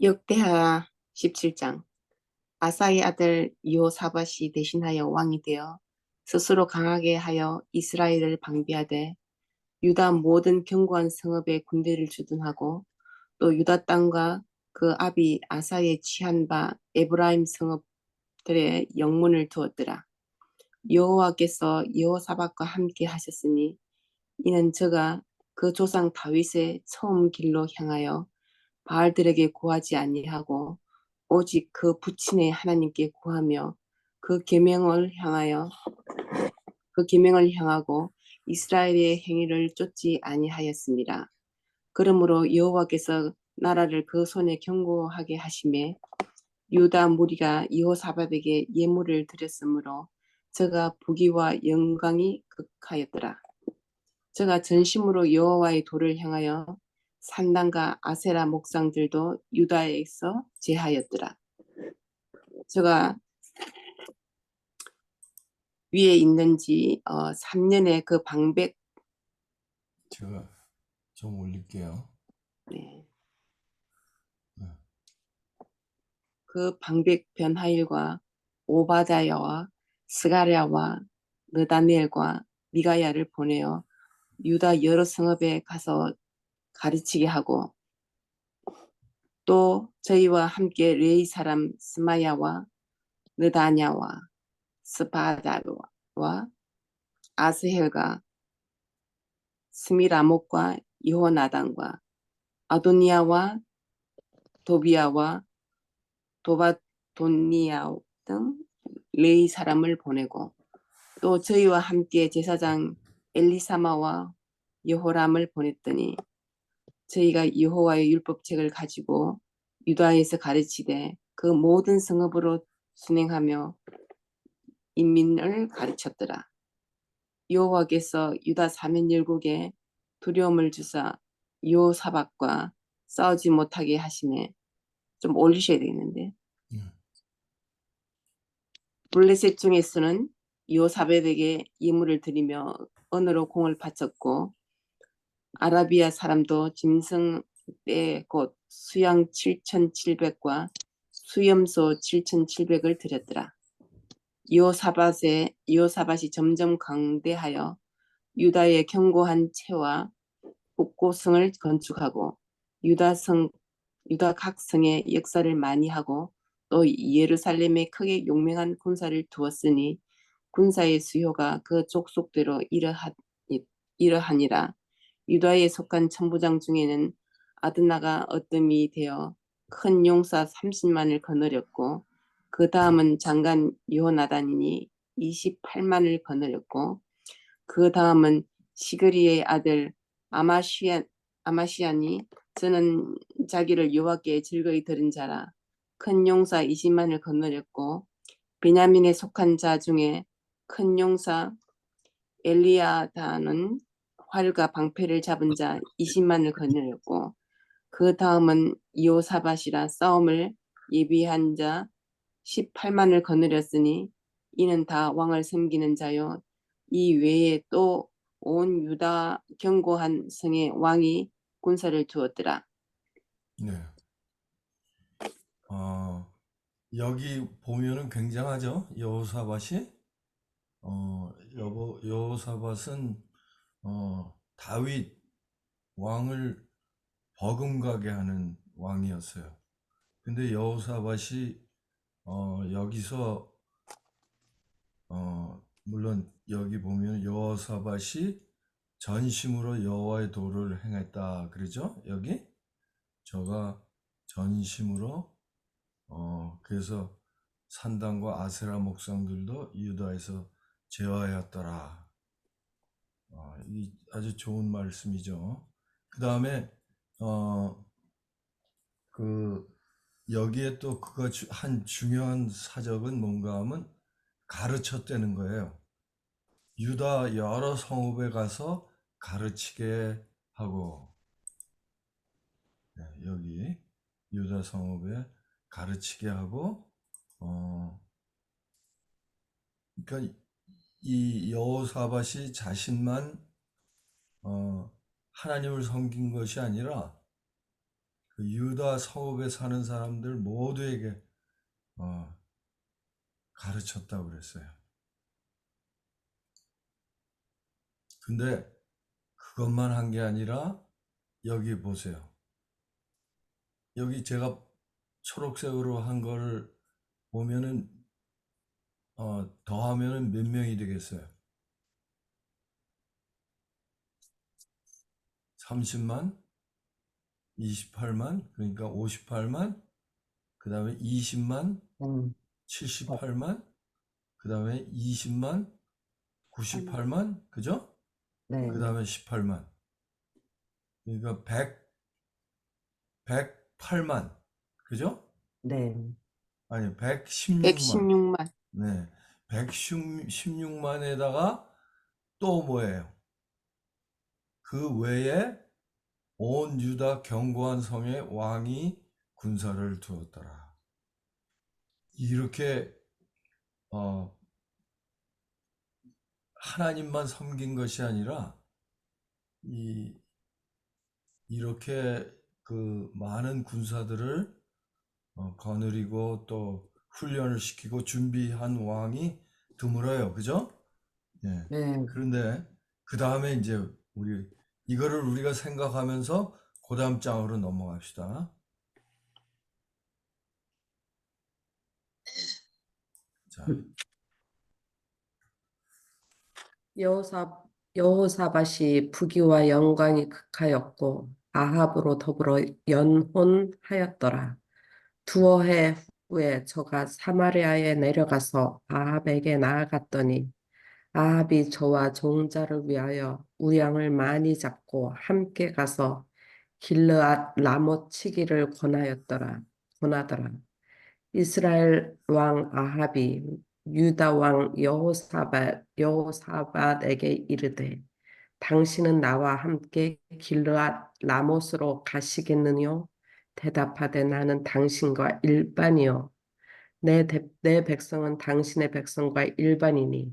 역대하 17장. 아사의 아들 여호사밧이 대신하여 왕이 되어 스스로 강하게 하여 이스라엘을 방비하되 유다 모든 견고한 성읍에 군대를 주둔하고 또 유다 땅과 그 아비 아사의 취한 바 에브라임 성읍들의 영문을 두었더라. 여호와께서 여호사밧과 함께 하셨으니 이는 저가 그 조상 다윗의 처음 길로 향하여 바알들에게 구하지 아니하고 오직 그 부친의 하나님께 구하며 그 계명을 향하여 그 계명을 향하고 이스라엘의 행위를 쫓지 아니하였습니다. 그러므로 여호와께서 나라를 그 손에 견고하게 하심에 유다 무리가 여호사밧에게 예물을 드렸으므로 저가 부귀와 영광이 극하였더라. 저가 전심으로 여호와의 도를 향하여 산당과 아세라 목상들도 유다에서 제하였더라. 저가 위에 있는지 3년에 그 방백 제가 좀 올릴게요. 네, 네. 그 방백 변하일과 오바다야와 스가랴와 느다니엘과 미가야를 보내어 유다 여러 성읍에 가서 가르치게 하고 또 저희와 함께 레이 사람 스마야와 느다냐와 스바다와 아스헬과 스미라목과 여호나단과 아도니아와 도비아와 도바도니아 등 레이 사람을 보내고 또 저희와 함께 제사장 엘리사마와 여호람을 보냈더니 저희가 여호와의 율법책을 가지고 유다에서 가르치되 그 모든 성읍으로 순행하며 인민을 가르쳤더라. 여호와께서 유다 사면열국에 두려움을 주사 여호사밧과 싸우지 못하게 하시네. 좀 올리셔야 되겠는데. 블레셋 중에서는 여호사밧에게 예물을 드리며 언으로 공을 바쳤고 아라비아 사람도 짐승 때 곧 수양 7,700과 수염소 7,700을 드렸더라. 여호사밧이 점점 강대하여 유다의 견고한 채와 북고성을 건축하고 유다 각 성에 역사를 많이 하고 또 예루살렘에 크게 용맹한 군사를 두었으니 군사의 수요가 그 족속대로 이러하니라. 유다에 속한 천부장 중에는 아드나가 어뜸이 되어 큰 용사 30만을 거느렸고 그 다음은 장관 요나단이니 28만을 거느렸고 그 다음은 시그리의 아들 아마시아니 저는 자기를 여호와께 즐거이 들은 자라 큰 용사 20만을 거느렸고 베냐민에 속한 자 중에 큰 용사 엘리아다는 활과 방패를 잡은 자 20만을 거느렸고 그 다음은 여호사밧이라 싸움을 예비한 자 18만을 거느렸으니 이는 다 왕을 섬기는 자요. 이 외에 또 온 유다 견고한 성에 왕이 군사를 두었더라. 네. 여기 보면은 굉장하죠. 여호사밧이 여호사밧은 다윗 왕을 버금가게 하는 왕이었어요. 근데 여호사밧이 여기서 물론 여기 보면 여호사밧이 전심으로 여호와의 도를 행했다 그러죠. 여기 저가 전심으로 그래서 산당과 아세라 목상들도 유다에서 제어하였더라. 이 아주 좋은 말씀이죠. 그 다음에 그 여기에 또 그가 한 중요한 사적은 뭔가 하면 가르쳤다는 거예요. 유다 여러 성읍에 가서 가르치게 하고, 네, 여기 유다 성읍에 가르치게 하고, 그러니까 이 여호사밧이 자신만 하나님을 섬긴 것이 아니라 그 유다 성읍에 사는 사람들 모두에게 가르쳤다고 그랬어요. 근데 그것만 한 게 아니라 여기 보세요. 여기 제가 초록색으로 한 거를 보면은 더하면은 몇 명이 되겠어요? 30만, 28만, 그러니까 58만, 그 다음에 20만, 음, 78만, 그 다음에 20만, 98만, 그죠? 네, 그 다음에 18만. 그러니까 108만, 그죠? 네, 아니, 116만. 116만. 네. 116만에다가 또 뭐예요? 그 외에 온 유다 견고한 성에 왕이 군사를 두었더라. 이렇게 어, 하나님만 섬긴 것이 아니라 이렇게 그 많은 군사들을 거느리고 또 훈련을 시키고 준비한 왕이 드물어요. 그죠? 예. 네. 그런데 그 다음에 이제 이거를 우리가 생각하면서 그 다음 장으로 넘어갑시다. 자, 여호사, 여호사밧이 부귀와 영광이 극하였고 아합으로 더불어 연혼하였더라. 두어 해 후에 저가 사마리아에 내려가서 아합에게 나아갔더니 아합이 저와 종자를 위하여 우양을 많이 잡고 함께 가서 길르앗 라못 치기를 권하더라. 이스라엘 왕 아합이 유다 왕 여호사밧에게 이르되 당신은 나와 함께 길르앗 라못으로 가시겠느뇨? 대답하되 나는 당신과 일반이요 내 백성은 당신의 백성과 일반이니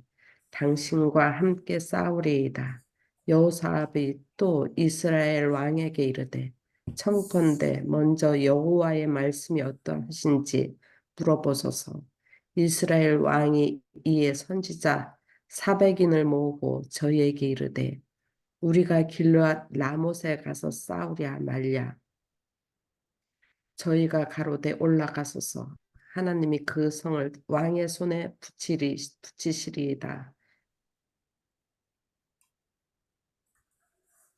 당신과 함께 싸우리이다. 여호사압이 또 이스라엘 왕에게 이르되 청컨대 먼저 여호와의 말씀이 어떠하신지 물어보소서. 이스라엘 왕이 이에 선지자 400인을 모으고 저희에게 이르되 우리가 길르앗 라못에 가서 싸우랴 말랴. 저희가 가로되 올라가소서. 하나님이 그 성을 왕의 손에 붙이시리이다.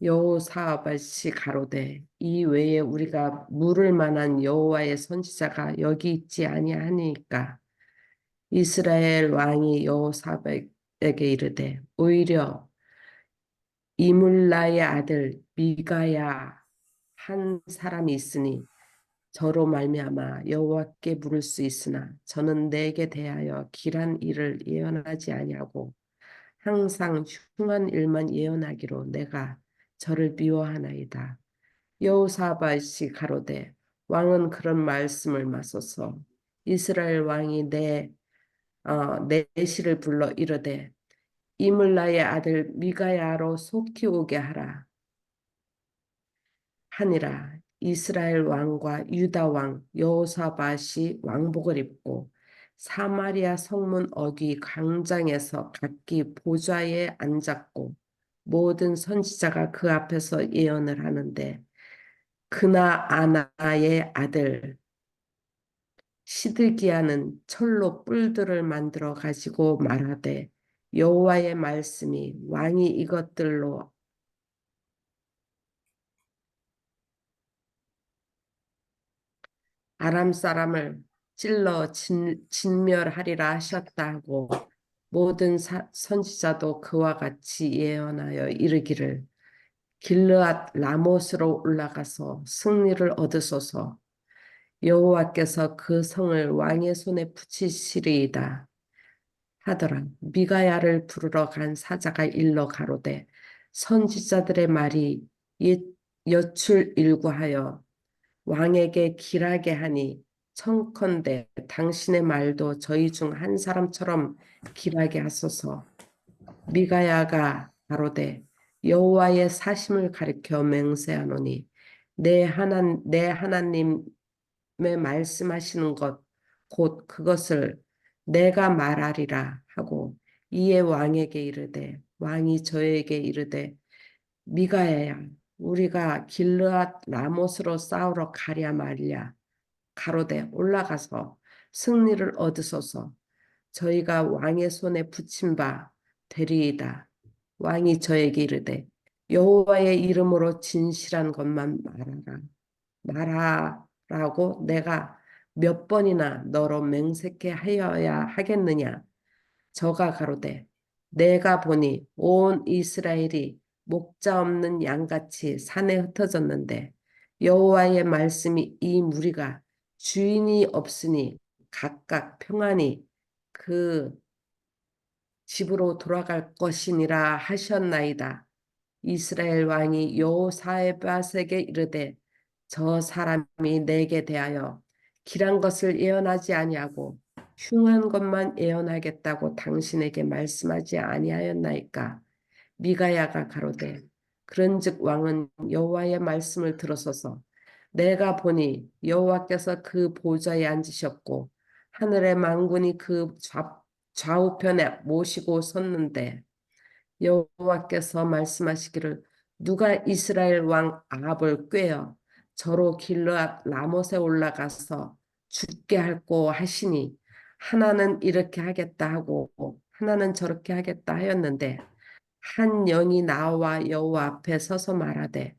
여호사밧이 가로되 이 외에 우리가 물을 만한 여호와의 선지자가 여기 있지 아니하니까. 이스라엘 왕이 여호사밧에게 이르되 오히려 이물라의 아들 미가야 한 사람이 있으니 저로 말미암아 여호와께 물을 수 있으나 저는 내게 대하여 길한 일을 예언하지 아니하고 항상 흉한 일만 예언하기로 내가 저를 미워하나이다. 여호사밧이 가로되 왕은 그런 말씀을 마소서. 이스라엘 왕이 내시를 불러 이르되 이물라의 아들 미가야로 속히 오게 하니라. 이스라엘 왕과 유다 왕 여호사밧이 왕복을 입고 사마리아 성문 어귀 광장에서 각기 보좌에 앉았고 모든 선지자가 그 앞에서 예언을 하는데 그나아나의 아들 시드기야는 철로 뿔들을 만들어 가지고 말하되 여호와의 말씀이 왕이 이것들로 아람 사람을 찔러 진멸하리라 하셨다 하고 모든 선지자도 그와 같이 예언하여 이르기를 길르앗 라못으로 올라가서 승리를 얻으소서. 여호와께서 그 성을 왕의 손에 붙이시리이다 하더라. 미가야를 부르러 간 사자가 일러 가로되 선지자들의 말이 여출일구하여 왕에게 길하게 하니 청컨대 당신의 말도 저희 중 한 사람처럼 길하게 하소서. 미가야가 가로되 여호와의 사심을 가리켜 맹세하노니 내 하나님의 말씀하시는 것 곧 그것을 내가 말하리라 하고 이에 왕에게 이르되 왕이 저에게 이르되 미가야야 우리가 길르앗 라못으로 싸우러 가랴 말랴 가로되 올라가서 승리를 얻으소서 저희가 왕의 손에 붙임 바 되리이다. 왕이 저에게 이르되 여호와의 이름으로 진실한 것만 말하라고 내가 몇 번이나 너로 맹세케 하여야 하겠느냐. 저가 가로되 내가 보니 온 이스라엘이 목자 없는 양같이 산에 흩어졌는데 여호와의 말씀이 이 무리가 주인이 없으니 각각 평안히 그 집으로 돌아갈 것이니라 하셨나이다. 이스라엘 왕이 여호사밧에게 이르되 저 사람이 내게 대하여 길한 것을 예언하지 아니하고 흉한 것만 예언하겠다고 당신에게 말씀하지 아니하였나이까. 미가야가 가로되 그런즉 왕은 여호와의 말씀을 들으소서 내가 보니 여호와께서 그 보좌에 앉으셨고 하늘의 만군이 그 좌우편에 모시고 섰는데 여호와께서 말씀하시기를 누가 이스라엘 왕 아합을 꾀어 저로 길르앗 라못에 올라가서 죽게 할꼬 하시니 하나는 이렇게 하겠다 하고 하나는 저렇게 하겠다 하였는데 한 영이 나와 여호와 앞에 서서 말하되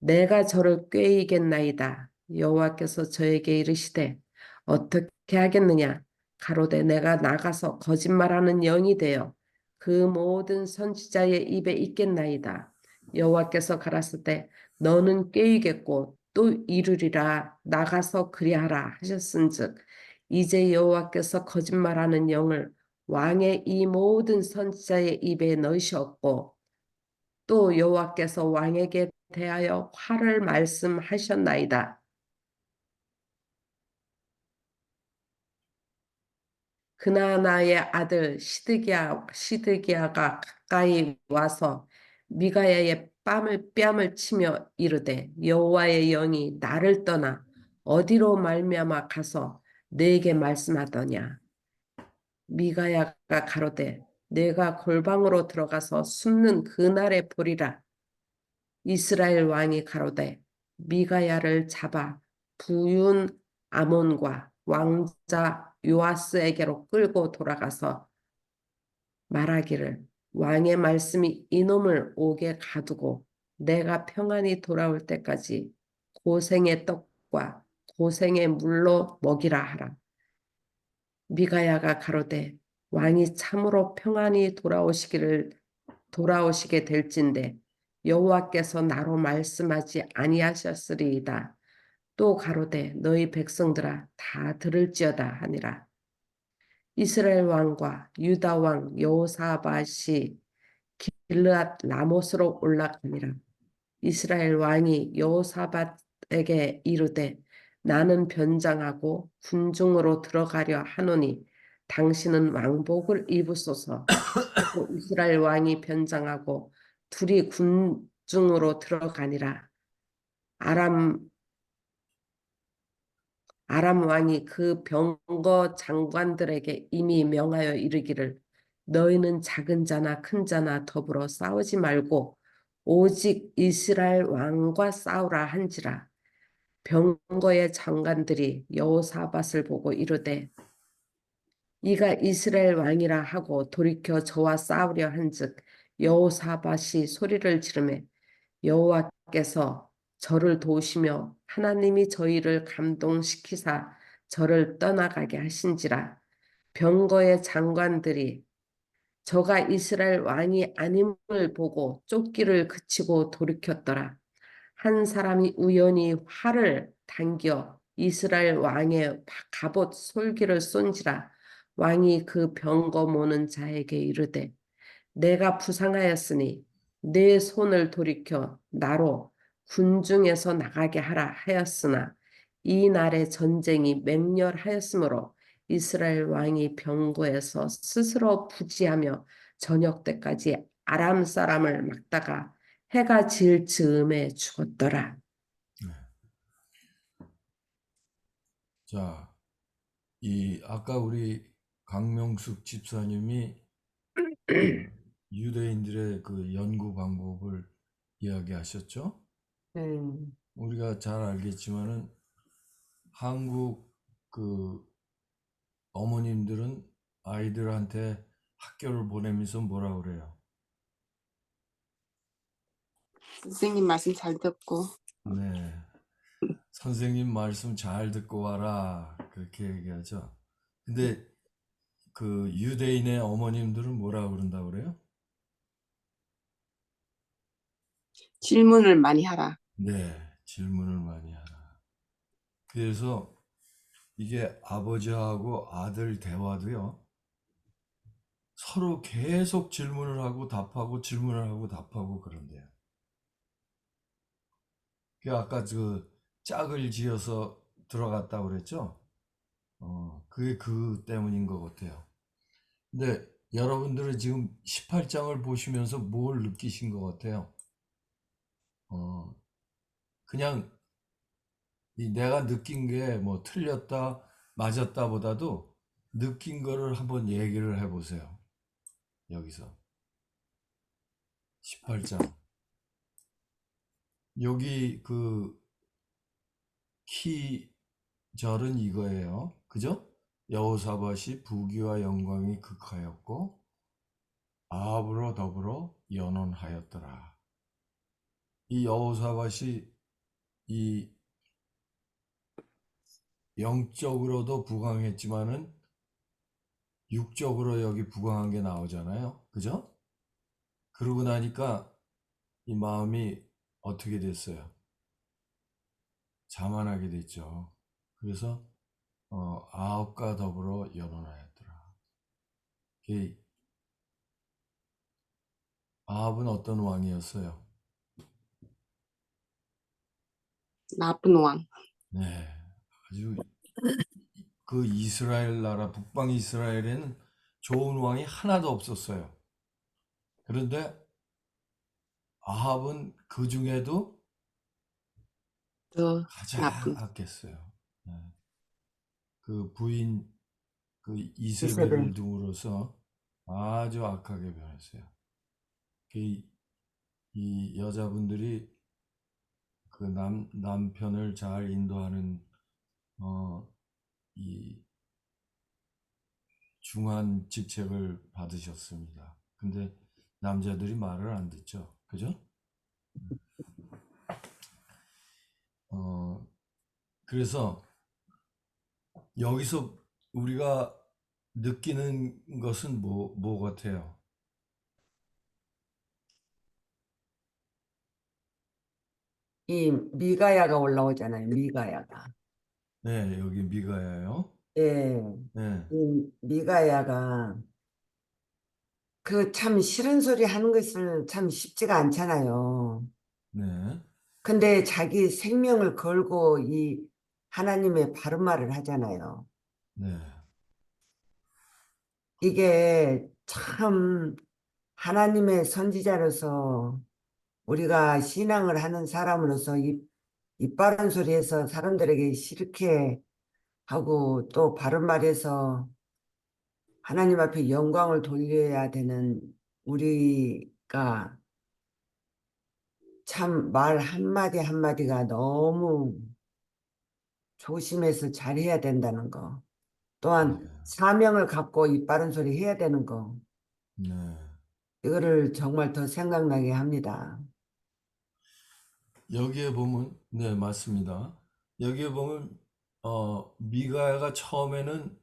내가 저를 꾀이겠나이다. 여호와께서 저에게 이르시되 어떻게 하겠느냐? 가로되 내가 나가서 거짓말하는 영이 되어 그 모든 선지자의 입에 있겠나이다. 여호와께서 가라사대 너는 꾀이겠고 또 이루리라 나가서 그리하라 하셨은즉 이제 여호와께서 거짓말하는 영을 왕의 이 모든 선지자의 입에 넣으셨고 또 여호와께서 왕에게 대하여 화를 말씀하셨나이다. 그나나의 아들 시드기야가 가까이 와서 미가야의 뺨을 치며 이르되 여호와의 영이 나를 떠나 어디로 말미암아 가서 내게 말씀하더냐. 미가야가 가로되 내가 골방으로 들어가서 숨는 그날에 보리라. 이스라엘 왕이 가로되 미가야를 잡아 부윤 아몬과 왕자 요아스에게로 끌고 돌아가서 말하기를 왕의 말씀이 이놈을 옥에 가두고 내가 평안히 돌아올 때까지 고생의 떡과 고생의 물로 먹이라 하라. 미가야가 가로되 왕이 참으로 평안히 돌아오시게 될진데 여호와께서 나로 말씀하지 아니하셨으리이다. 또 가로되 너희 백성들아 다 들을지어다 하니라. 이스라엘 왕과 유다 왕 여호사밧이 길르앗 라못으로 올라가니라. 이스라엘 왕이 여호사밧에게 이르되 나는 변장하고 군중으로 들어가려 하노니 당신은 왕복을 입으소서. 이스라엘 왕이 변장하고 둘이 군중으로 들어가니라. 아람 왕이 그 병거 장관들에게 이미 명하여 이르기를 너희는 작은 자나 큰 자나 더불어 싸우지 말고 오직 이스라엘 왕과 싸우라 한지라. 병거의 장관들이 여호사밧을 보고 이르되 이가 이스라엘 왕이라 하고 돌이켜 저와 싸우려 한즉 여호사밧이 소리를 지르매 여호와께서 저를 도우시며 하나님이 저희를 감동시키사 저를 떠나가게 하신지라. 병거의 장관들이 저가 이스라엘 왕이 아님을 보고 쫓기를 그치고 돌이켰더라. 한 사람이 우연히 활을 당겨 이스라엘 왕의 갑옷 솔기를 쏜지라. 왕이 그 병거 모는 자에게 이르되 내가 부상하였으니 내 손을 돌이켜 나로 군중에서 나가게 하라 하였으나 이 날에 전쟁이 맹렬하였으므로 이스라엘 왕이 병거에서 스스로 부지하며 저녁 때까지 아람 사람을 막다가 해가 질 즈음에 죽었더라. 자, 아까 우리 강명숙 집사님이 유대인들의 그 연구 방법을 이야기하셨죠? 음, 우리가 잘 알겠지만은 한국 그 어머님들은 아이들한테 학교를 보내면서 뭐라 그래요? 선생님 말씀 잘 듣고 네. 선생님 말씀 잘 듣고 와라. 그렇게 얘기하죠. 근데 그 유대인의 어머님들은 뭐라 그런다 그래요? 질문을 많이 하라. 네. 질문을 많이 하라. 그래서 이게 아버지하고 아들 대화도요. 서로 계속 질문을 하고 답하고 질문을 하고 답하고 그런대요. 그 아까 그 짝을 지어서 들어갔다고 그랬죠? 그게 그 때문인 것 같아요. 근데 여러분들은 지금 18장을 보시면서 뭘 느끼신 것 같아요? 어, 그냥 내가 느낀 게 뭐 틀렸다, 맞았다 보다도 느낀 거를 한번 얘기를 해보세요. 여기서. 18장. 여기 그 키절은 이거예요. 그죠? 여호사밧이 부귀와 영광이 극하였고 아합으로 더불어 연혼하였더라. 이 여호사밧이 이 영적으로도 부강했지만은 육적으로 여기 부강한 게 나오잖아요. 그죠? 그러고 나니까 이 마음이 어떻게 됐어요? 자만하게 됐죠. 그래서 아합과 더불어 연혼하였더라. 이 아합은 어떤 왕이었어요? 나쁜 왕. 네, 아주 그 이스라엘 나라 북방 이스라엘에는 좋은 왕이 하나도 없었어요. 그런데 아합은 그 중에도 더 가장 나쁜. 악했어요. 네. 그 부인 그 이세벨. 이세벨을 둠으로써 아주 악하게 변했어요. 이 여자분들이 그 남편을 잘 인도하는 이 중한 직책을 받으셨습니다. 근데 남자들이 말을 안 듣죠. 그죠? 그래서 여기서 우리가 느끼는 것은 뭐 같아요? 이 미가야가 올라오잖아요. 미가야가. 네, 여기 미가야요. 예, 네, 이 미가야가 그 참 싫은 소리 하는 것은 참 쉽지가 않잖아요. 네, 근데 자기 생명을 걸고 이 하나님의 바른 말을 하잖아요. 네, 이게 참 하나님의 선지자로서 우리가 신앙을 하는 사람으로서 이 빠른 소리에서 사람들에게 싫게 하고 또 바른 말해서 하나님 앞에 영광을 돌려야 되는 우리가 참 말 한마디 한마디가 너무 조심해서 잘해야 된다는 거. 네, 또한 사명을 갖고 이 빠른 소리 해야 되는 거. 네. 이거를 정말 더 생각나게 합니다. 여기에 보면, 네, 맞습니다. 여기에 보면, 미가야가 처음에는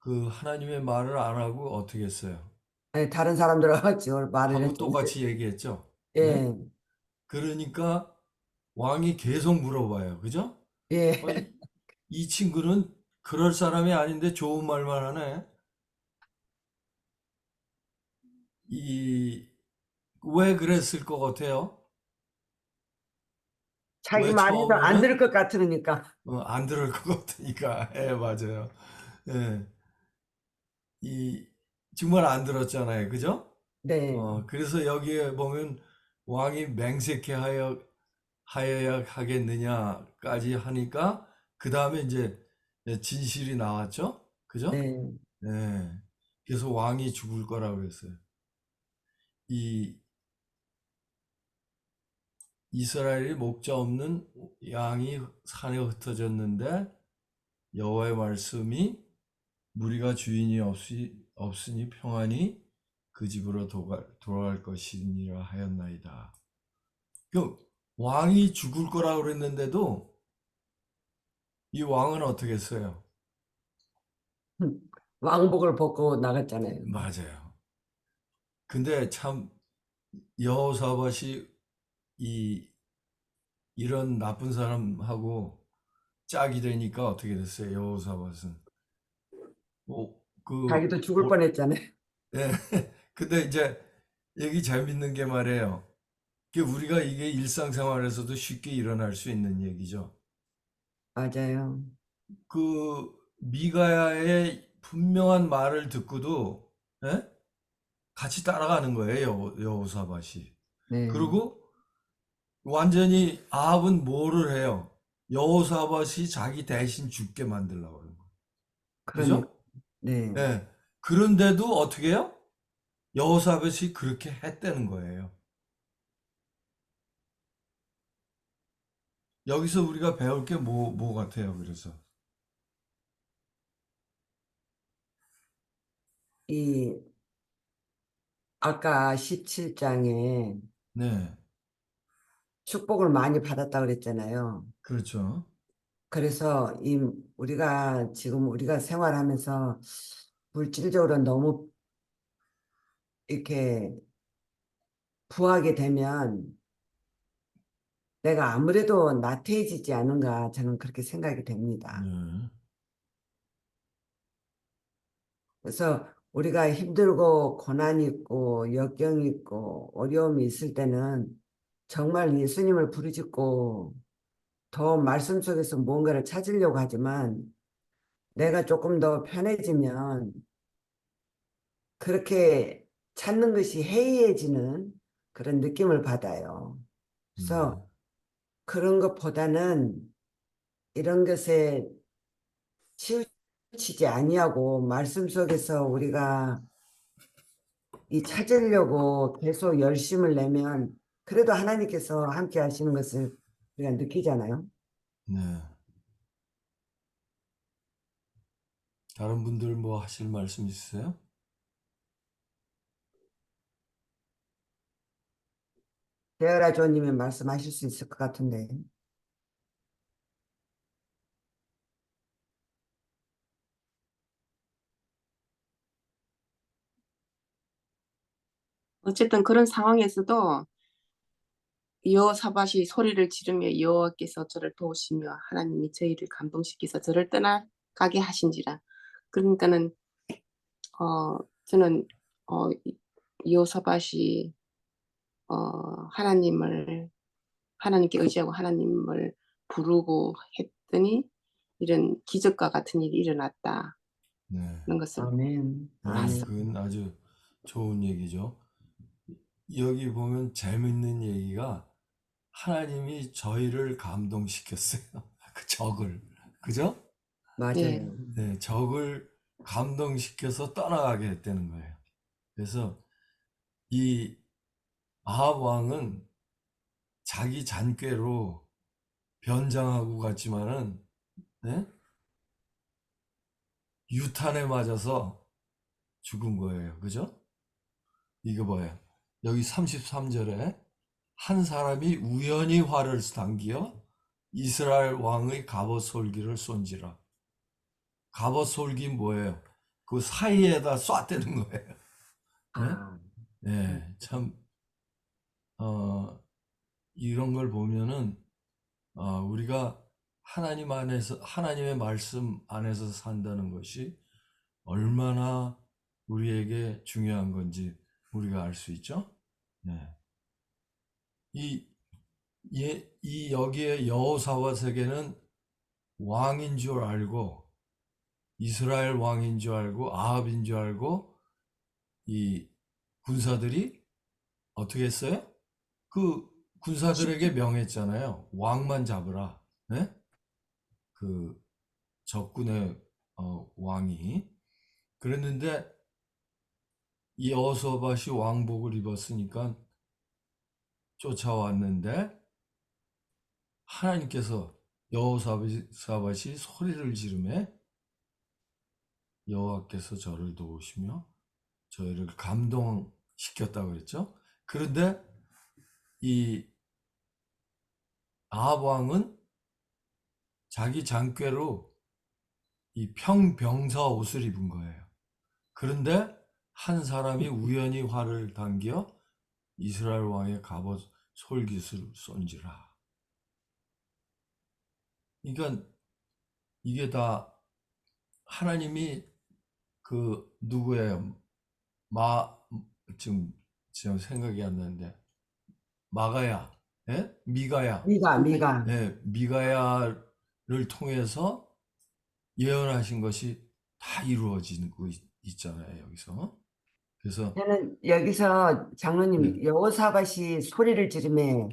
그 하나님의 말을 안 하고 어떻게 했어요? 네, 다른 사람들하고 같이 말을 하고 했는데, 똑같이 얘기했죠. 네? 예, 그러니까 왕이 계속 물어봐요. 그죠? 예. 이, 이 친구는 그럴 사람이 아닌데 좋은 말만 하네. 왜 그랬을 것 같아요? 자기 왜 말해도 안 처음에는 들을 것 같으니까. 안 들을 것 같으니까. 예, 맞아요. 예, 이 정말 안 들었잖아요. 그죠? 네, 그래서 여기에 보면 왕이 맹세케 하여야 하겠느냐까지 하니까 그 다음에 이제 진실이 나왔죠? 그죠? 네. 네. 그래서 왕이 죽을 거라고 그랬어요. 이 이스라엘이 목자 없는 양이 산에 흩어졌는데 여호와의 말씀이 무리가 주인이 없으니 평안히 그 집으로 돌아갈 것이니라 하였나이다. 그 왕이 죽을 거라고 그랬는데도 이 왕은 어떻게 했어요? 왕복을 벗고 나갔잖아요. 맞아요. 근데 참 여호사밧이 이런 나쁜 사람하고 짝이 되니까 어떻게 됐어요? 여호사밧은 자기도 죽을 뻔했잖아요. 예. 근데 이제 여기 재밌는 게 말이에요. 우리가 이게 일상생활에서도 쉽게 일어날 수 있는 얘기죠. 맞아요. 미가야의 분명한 말을 듣고도 예? 같이 따라가는 거예요, 여호사밧이. 네. 그리고 완전히 아합은 뭐를 해요? 여호사밧이 자기 대신 죽게 만들려고 하는 거예요. 그러니까. 그죠? 네. 예. 그런데도 어떻게 해요? 여호사밧이 그렇게 했다는 거예요. 여기서 우리가 배울 게 뭐 같아요, 그래서. 이 아까 17장에 네, 축복을 많이 받았다 그랬잖아요. 그렇죠. 그래서 우리가 생활하면서 물질적으로 너무 이렇게 부하게 되면 내가 아무래도 나태해지지 않은가 저는 그렇게 생각이 됩니다. 네, 그래서 우리가 힘들고 고난이 있고 역경이 있고 어려움이 있을 때는 정말 예수님을 부르짖고 더 말씀 속에서 무언가를 찾으려고 하지만 내가 조금 더 편해지면 그렇게 찾는 것이 해이해지는 그런 느낌을 받아요. 네, 그래서 그런 것보다는 이런 것에 치우치지 아니하고 말씀 속에서 우리가 이 찾으려고 계속 열심을 내면 그래도 하나님께서 함께 하시는 것을 우리가 느끼잖아요. 네. 다른 분들 뭐 하실 말씀 있으세요? 대열아 조님이 말씀하실 수 있을 것 같은데. 어쨌든 그런 상황에서도 여호사밧이 소리를 지르며 여호와께서 저를 도우시며 하나님이 저희를 감동시켜서 저를 떠나가게 하신지라. 그러니까는 저는 여호사밧이 하나님께 의지하고 하나님을 부르고 했더니 이런 기적과 같은 일이 일어났다는 네. 것을 아멘. 아멘. 그건 아주 좋은 얘기죠. 여기 보면 재밌는 얘기가 하나님이 저희를 감동시켰어요. 그 적을. 그죠? 네, 맞아요. 네, 적을 감동시켜서 떠나가게 했다는 거예요. 그래서 이 아합 왕은 자기 잔꾀로 변장하고 갔지만은 네? 유탄에 맞아서 죽은 거예요. 그죠? 이거 뭐예요? 여기 33절에 한 사람이 우연히 활을 당기어 이스라엘 왕의 갑옷 솔기를 쏜지라. 갑옷 솔기 뭐예요? 그 사이에다 쐈다는 거예요. 네? 아, 네, 참 이런 걸 보면은 우리가 하나님 안에서 하나님의 말씀 안에서 산다는 것이 얼마나 우리에게 중요한 건지 우리가 알 수 있죠. 네. 이 여기에 여호사밧에게는 왕인 줄 알고 이스라엘 왕인 줄 알고 아합인 줄 알고 이 군사들이 어떻게 했어요? 그 군사들에게 명했잖아요. 왕만 잡으라. 네? 그 적군의 왕이. 그랬는데 이 여호사밧이 왕복을 입었으니까 쫓아왔는데 하나님께서 여호사밧이 소리를 지르매 여호와께서 저를 도우시며 저희를 감동시켰다고 그랬죠. 그런데 이 아합 왕은 자기 장꾀로 이 평병사 옷을 입은 거예요. 그런데 한 사람이 우연히 활을 당겨 이스라엘 왕의 갑옷 솔깃을 쏜지라. 그러니까 이게 다 하나님이 그 누구예요? 지금 생각이 안 나는데 마가야, 예? 미가야, 미가. 예, 미가야를 통해서 예언하신 것이 다 이루어지고 있잖아요, 여기서. 그래서 저는 여기서 네, 장로님 여호사밧이 소리를 지르며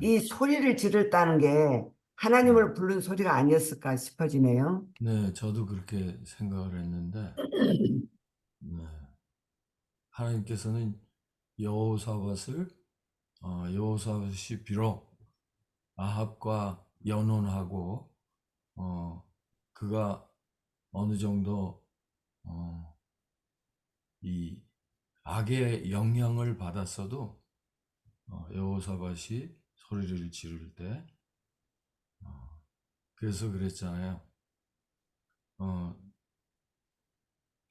이 소리를 지르다는 게 하나님을 부른 소리가 아니었을까 싶어지네요. 네, 저도 그렇게 생각을 했는데, 네, 하나님께서는 여호사밧을 여호사밧이 비록 아합과 연혼하고 그가 어느 정도 이 악의 영향을 받았어도 여호사밧이 소리를 지를 때 그래서 그랬잖아요.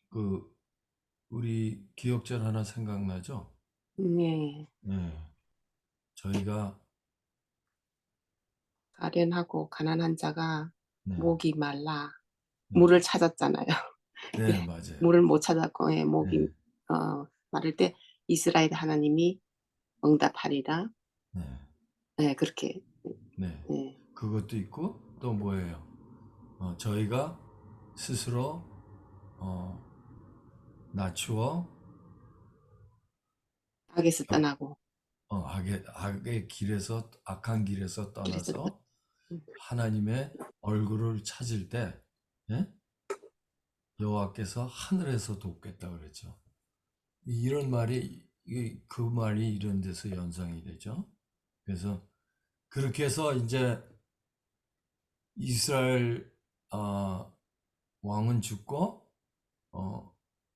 그 우리 기억절 하나 생각나죠? 네. 네, 저희가 가련하고 가난한 자가 네, 목이 말라 네, 물을 찾았잖아요. 네, 맞아요. 물을 못 찾았고 목이 네, 마를 때 이스라엘 하나님이 응답하리라. 네, 네, 그렇게. 네. 네. 그것도 있고 또 뭐예요? 저희가 스스로 낮추어 악에서 겨- 떠나고 악의 길에서 악한 길에서 그래서 떠나서 하나님의 얼굴을 찾을 때 예? 여호와께서 하늘에서 돕겠다 그랬죠. 이런 말이 그 말이 이런 데서 연상이 되죠. 그래서 그렇게 해서 이제 이스라엘 왕은 죽고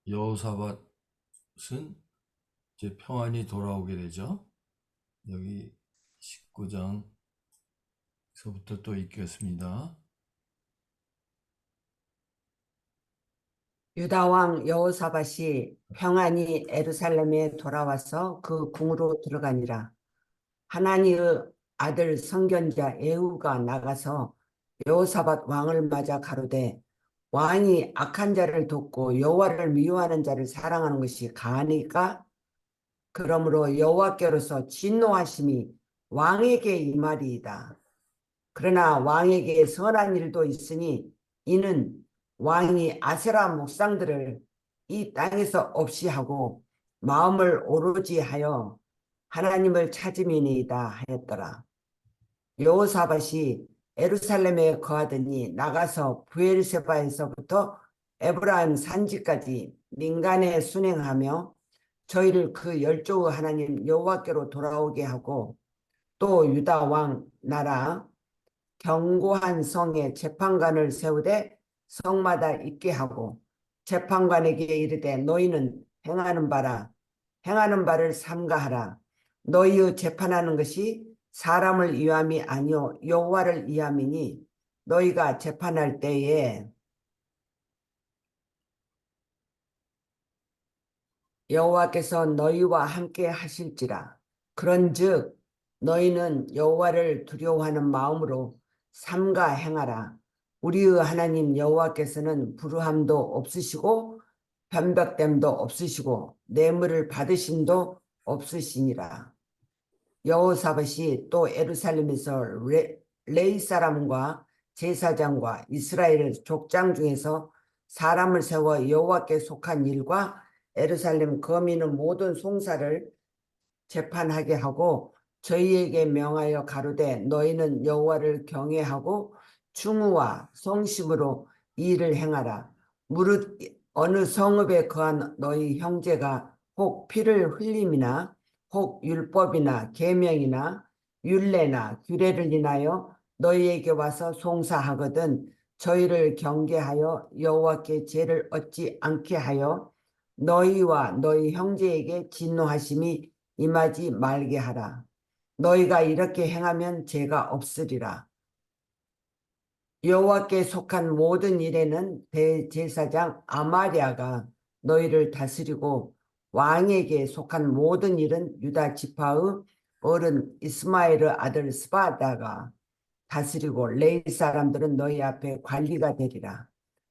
여호사밧은 이제 평안히 돌아오게 되죠. 여기 19장서부터 또 읽겠습니다. 유다 왕 여호사밧이 평안히 에루살렘에 돌아와서 그 궁으로 들어가니라. 하나니의 아들 선견자 에후가 나가서 여호사밧 왕을 맞아 가로되 왕이 악한 자를 돕고 여호와를 미워하는 자를 사랑하는 것이 가하니까? 그러므로 여호와께로서 진노하심이 왕에게 임하리이다. 그러나 왕에게 선한 일도 있으니 이는 왕이 아세라 목상들을 이 땅에서 없이 하고 마음을 오로지 하여 하나님을 찾음이니이다 하였더라. 여호사밧이 예루살렘에 거하더니 나가서 부엘세바에서부터 에브라임 산지까지 민간에 순행하며 저희를 그 열조의 하나님 여호와께로 돌아오게 하고 또 유다 왕 나라 견고한 성에 재판관을 세우되 성마다 있게 하고 재판관에게 이르되 너희는 행하는 바를 삼가하라. 너희의 재판하는 것이 사람을 위함이 아니요 여호와를 위함이니 너희가 재판할 때에 여호와께서 너희와 함께 하실지라. 그런즉 너희는 여호와를 두려워하는 마음으로 삼가 행하라. 우리의 하나님 여호와께서는 불우함도 없으시고 변벽됨도 없으시고 뇌물을 받으심도 없으시니라. 여호사밧이 또 예루살렘에서 레위 사람과 제사장과 이스라엘 족장 중에서 사람을 세워 여호와께 속한 일과 예루살렘 거민의 모든 송사를 재판하게 하고 저희에게 명하여 가로되 너희는 여호와를 경외하고 충우와 성심으로 일을 행하라. 무릇 어느 성읍에 거한 너희 형제가 혹 피를 흘림이나 혹 율법이나 계명이나 율례나 규례를 인하여 너희에게 와서 송사하거든 저희를 경계하여 여호와께 죄를 얻지 않게 하여 너희와 너희 형제에게 진노하심이 임하지 말게 하라. 너희가 이렇게 행하면 죄가 없으리라. 여호와께 속한 모든 일에는 대제사장 아마랴가 너희를 다스리고 왕에게 속한 모든 일은 유다 지파의 어른 이스마엘의 아들 스바다가 다스리고 레위 사람들은 너희 앞에 관리가 되리라.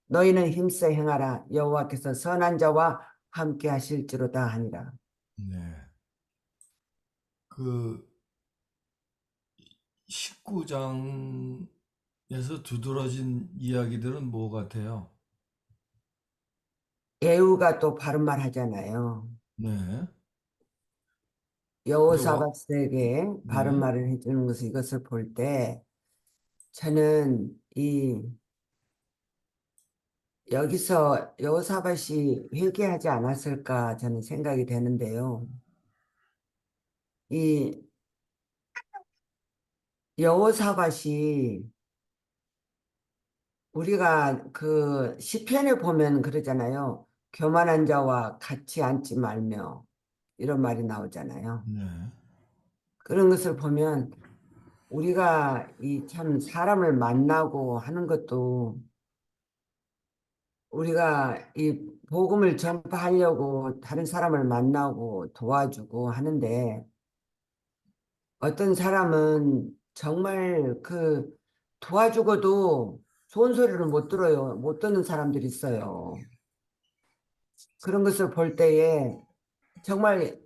너희는 힘써 행하라. 여호와께서 선한 자와 함께 하실지로다 하니라. 네. 그 19장에서 두드러진 이야기들은 뭐 같아요? 예후가 또 바른 말 하잖아요. 네. 여호사밧에게 바른 네. 말을 해주는 것을 이것을 볼 때 저는 여기서 여호사밧이 회개하지 않았을까 저는 생각이 되는데요. 이 여호사밧이 우리가 그 시편에 보면 그러잖아요. 교만한 자와 같이 앉지 말며 이런 말이 나오잖아요. 네. 그런 것을 보면 우리가 이 참 사람을 만나고 하는 것도 우리가 이 복음을 전파하려고 다른 사람을 만나고 도와주고 하는데 어떤 사람은 정말 그 도와주고도 좋은 소리를 못 들어요. 못 듣는 사람들이 있어요. 그런 것을 볼 때에 정말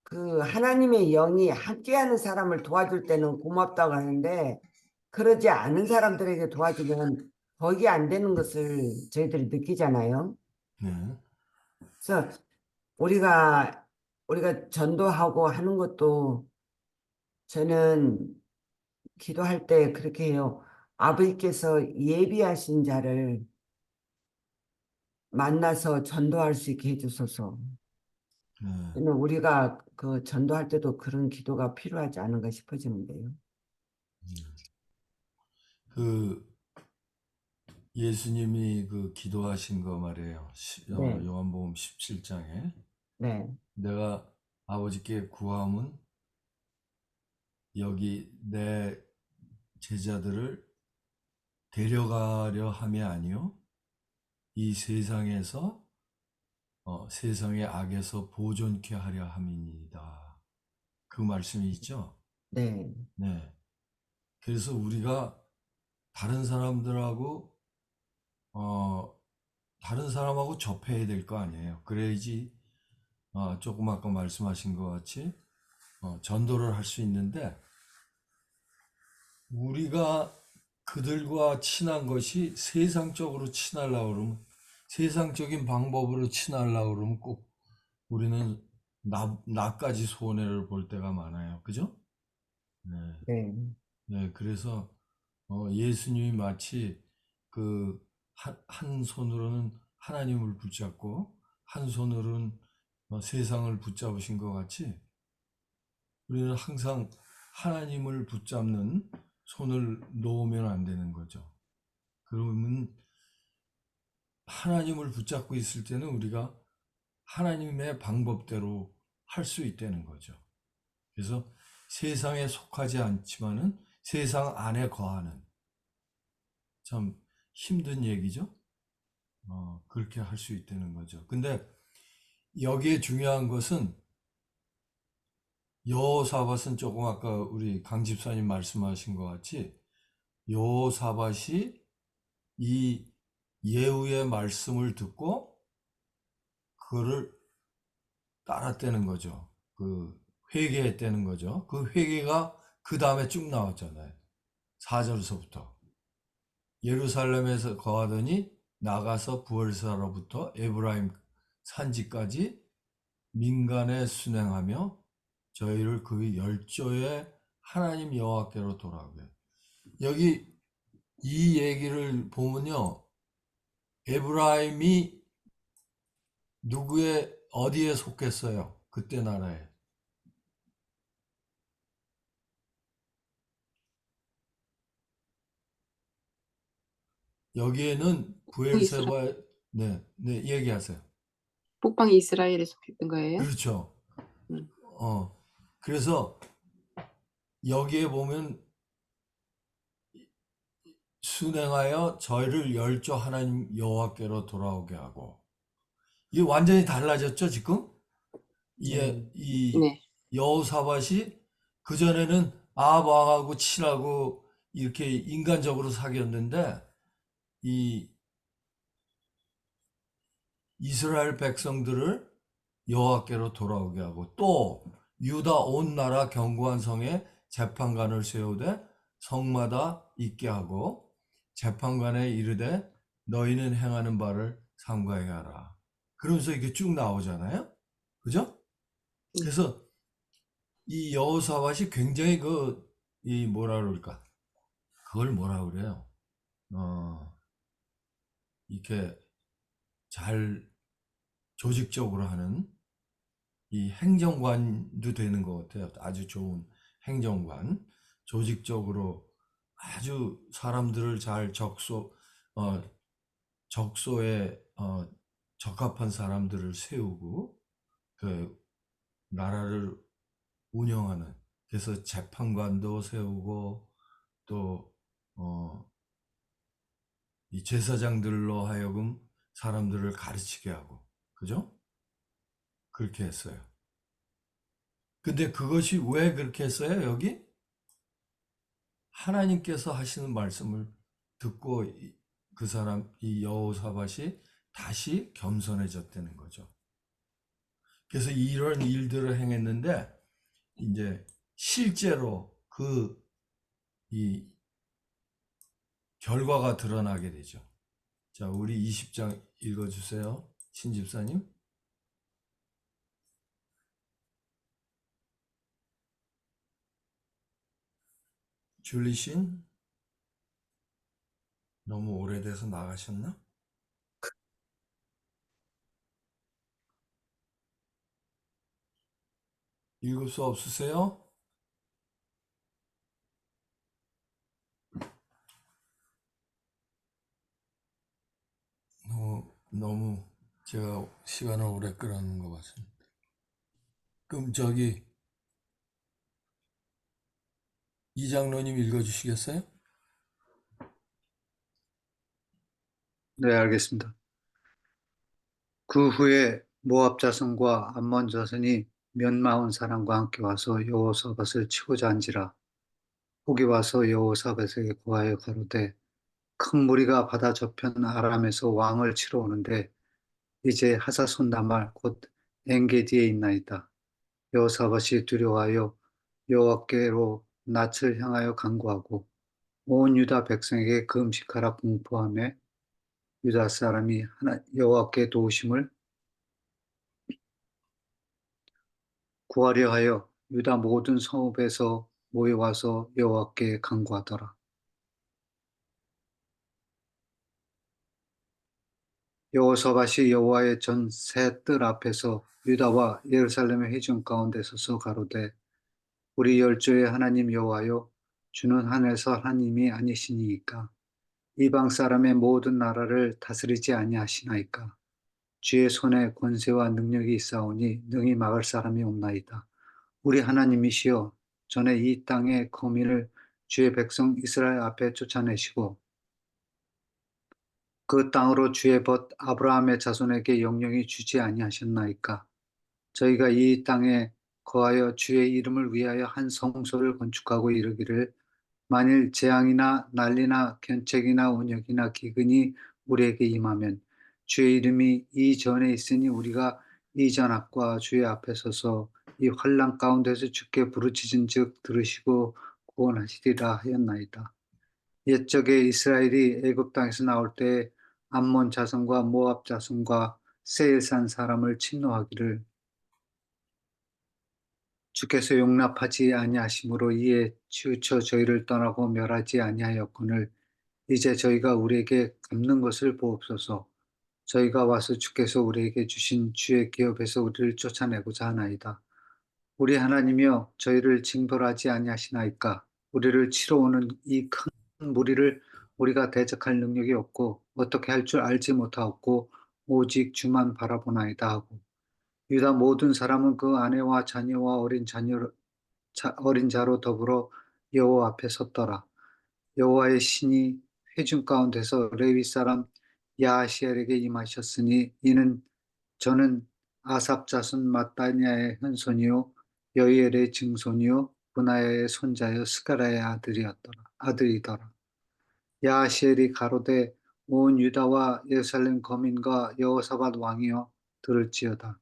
그 하나님의 영이 함께하는 사람을 도와줄 때는 고맙다고 하는데 그러지 않은 사람들에게 도와주면 거기 안 되는 것을 저희들이 느끼잖아요. 네. 그래서 우리가 전도하고 하는 것도 저는 기도할 때 그렇게 해요. 아버지께서 예비하신 자를 만나서 전도할 수 있게 해주소서. 네. 저는 우리가 그 전도할 때도 그런 기도가 필요하지 않은가 싶어지는데요. 그 예수님이 그 기도하신 거 말이에요. 네, 요한복음 17장에 네, 내가 아버지께 구함은 여기 내 제자들을 데려가려 함이 아니요 이 세상에서 세상의 악에서 보존케 하려 함이니이다. 그 말씀이 있죠. 네, 네. 그래서 우리가 다른 사람들하고 다른 사람하고 접해야 될 거 아니에요. 그래야지 조금 아까 말씀하신 것 같이 전도를 할 수 있는데 우리가 그들과 친한 것이 세상적으로 친하려고 그러면 세상적인 방법으로 친하려고 그러면 꼭 우리는 나까지 손해를 볼 때가 많아요. 그죠? 네. 네, 네. 그래서 예수님이 마치 그 한 손으로는 하나님을 붙잡고 한 손으로는 세상을 붙잡으신 것 같이 우리는 항상 하나님을 붙잡는 손을 놓으면 안 되는 거죠. 그러면 하나님을 붙잡고 있을 때는 우리가 하나님의 방법대로 할 수 있다는 거죠. 그래서 세상에 속하지 않지만은 세상 안에 거하는 참 힘든 얘기죠. 그렇게 할 수 있다는 거죠. 근데 여기에 중요한 것은 여호사밧은 조금 아까 우리 강 집사님 말씀하신 것 같이 여호사밧이 이 예후의 말씀을 듣고 그거를 따랐다는 거죠. 그 회개했다는 거죠. 그 회개가 그 다음에 쭉 나왔잖아요. 4절서부터 예루살렘에서 거하더니 나가서 부엘사로부터 에브라임 산지까지 민간에 순행하며 저희를 그 열조의 하나님 여호와께로 돌아오게. 여기 이 얘기를 보면요. 에브라임이 누구의 어디에 속했어요? 그때 나라에. 여기에는 이스라 부엘세바 네, 네, 얘기하세요. 북방 이스라엘에 속했던 거예요? 그렇죠. 음. 그래서 여기에 보면 순행하여 저희를 열조 하나님 여호와께로 돌아오게 하고 이게 완전히 달라졌죠, 지금? 네. 이 네. 여호사밧이 그전에는 아합 왕하고 친하고 이렇게 인간적으로 사귀었는데 이 이스라엘 백성들을 여호와께로 돌아오게 하고 또 유다 온 나라 견고한 성에 재판관을 세우되 성마다 있게 하고 재판관에 이르되 너희는 행하는 바를 삼가해 하라. 그러면서 이게 쭉 나오잖아요. 그죠? 네. 그래서 이 여호사밧이 굉장히 이 뭐라 그럴까? 그걸 뭐라 그래요? 이렇게 잘 조직적으로 하는 이 행정관도 되는 것 같아요. 아주 좋은 행정관. 조직적으로 아주 사람들을 잘 어, 적소에, 적합한 사람들을 세우고, 그, 나라를 운영하는, 그래서 재판관도 세우고, 또, 이 제사장들로 하여금 사람들을 가르치게 하고, 그죠? 그렇게 했어요. 근데 그것이 왜 그렇게 했어요, 여기? 하나님께서 하시는 말씀을 듣고 그 사람, 이 여호사밧이 다시 겸손해졌다는 거죠. 그래서 이런 일들을 행했는데, 이제 실제로 이 결과가 드러나게 되죠. 자, 우리 20장 읽어주세요. 신집사님. 줄리신? 너무 오래돼서 나가셨나? 읽을 수 없으세요? 너무 제가 시간을 오래 끌었는 것 같습니다. 그럼 저기 이장로님 읽어주시겠어요? 네, 알겠습니다. 그 후에 모압 자손과 암몬 자손이 몇 마흔 사람과 함께 와서 여호사밧을 치고자 한지라. 혹이 와서 여호사밧에게 고하여 가로되 큰 무리가 바다 저편 아람에서 왕을 치러 오는데 이제 하사손 다말 곧 엔게디에 있나이다. 여호사밧이 두려워하여 여호와께로 낯을 향하여 간구하고 온 유다 백성에게 금식하라 공포하며 유다 사람이 여호와께 도우심을 구하려 하여 유다 모든 성읍에서 모여와서 여호와께 간구하더라. 여호사밧이 여호와의 전 새 뜰 앞에서 유다와 예루살렘의 회중 가운데 서서 가로되 우리 열조의 하나님 여호와여 주는 하늘에서 하나님이 아니시니이까 이방 사람의 모든 나라를 다스리지 아니하시나이까 주의 손에 권세와 능력이 있사오니 능히 막을 사람이 없나이다. 우리 하나님이시여 전에 이 땅의 거민을 주의 백성 이스라엘 앞에 쫓아내시고 그 땅으로 주의 벗 아브라함의 자손에게 영영이 주지 아니하셨나이까. 저희가 이 땅에 거하여 주의 이름을 위하여 한 성소를 건축하고 이르기를 만일 재앙이나 난리나 견책이나 온역이나 기근이 우리에게 임하면 주의 이름이 이 전에 있으니 우리가 이 전 앞과 주의 앞에 서서 이 환난 가운데서 주께 부르짖은즉 들으시고 구원하시리라 하였나이다. 옛적에 이스라엘이 애굽 땅에서 나올 때 암몬 자손과 모압 자손과 세일산 사람을 침노하기를 주께서 용납하지 아니하심으로 이에 치우쳐 저희를 떠나고 멸하지 아니하였거늘 이제 저희가 우리에게 갚는 것을 보옵소서. 저희가 와서 주께서 우리에게 주신 주의 기업에서 우리를 쫓아내고자 하나이다. 우리 하나님이여 저희를 징벌하지 아니하시나이까. 우리를 치러 오는 이 큰 무리를 우리가 대적할 능력이 없고 어떻게 할 줄 알지 못하옵고 오직 주만 바라보나이다 하고, 유다 모든 사람은 그 아내와 자녀와 어린 자로 더불어 여호와 앞에 섰더라. 여호와의 신이 회중 가운데서 레위 사람 야하시엘에게 임하셨으니 이는 저는 아삽 자손 마따니아의 현손이요 여이엘의 증손이요 분하야의 손자여 스가랴의 아들이더라. 야하시엘이 가로되 온 유다와 예루살렘 거민과 여호사밧 왕이여 들을지어다.